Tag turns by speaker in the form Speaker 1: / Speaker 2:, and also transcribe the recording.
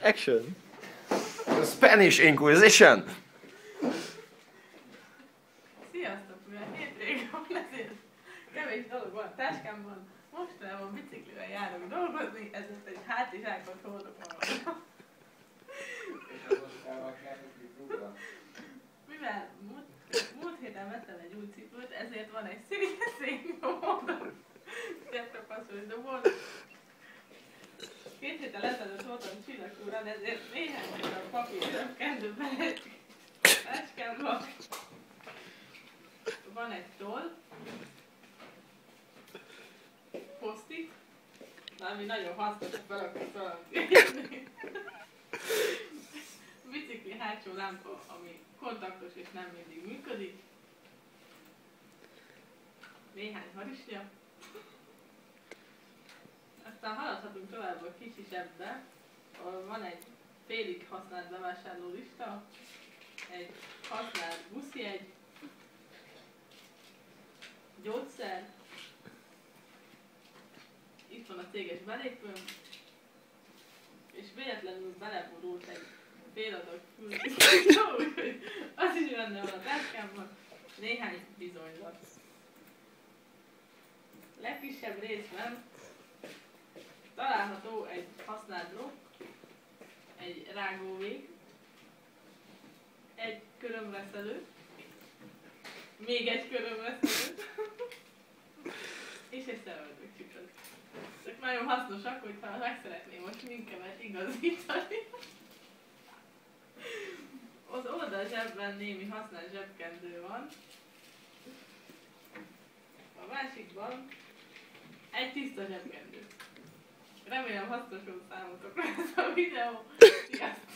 Speaker 1: Action! Spanish Inquisition!
Speaker 2: Sziasztok, mivel hétvége van, ezért kevés dolog van a táskámban. Mostanában biciklivel járok dolgozni, ezért egy hátizsákot hordok magamra. Mivel múlt héten vettem egy új cipőt, ezért van egy széknyomódon. Szépen passzolni dobol. 2 héttel ezelőtt voltam Csillagúrán, ezért néhány darab papír zsebkendő bele egy táskámba. Van egy toll, posztit, ami nagyon hasznos, hogy valaki valamit. Bicikli hátsó lámpa, ami kontaktos és nem mindig működik. Néhány harisnya. Aztán haladhatunk tovább a kicsi zsebbe, ahol van egy félig használt bevásárló lista, egy használt buszjegy, gyógyszer, itt van a céges belépőm, és véletlenül beleborult egy fél adag fülkészítő, úgyhogy az is benne van a táskámban, néhány bizonylat. Legkisebb részben található egy használt blokk, egy rágóvég, egy körömreszelő, még egy körömreszelő, és egy szemöldökcsipet. Ezek nagyon hasznosak, hogyha meg szeretném a sminkemet igazítani. Az oldal zsebben némi használt zsebkendő van. A másikban egy tiszta zsebkendő. Remélem hasznos volt számotokra ez a videó. Sziasztok!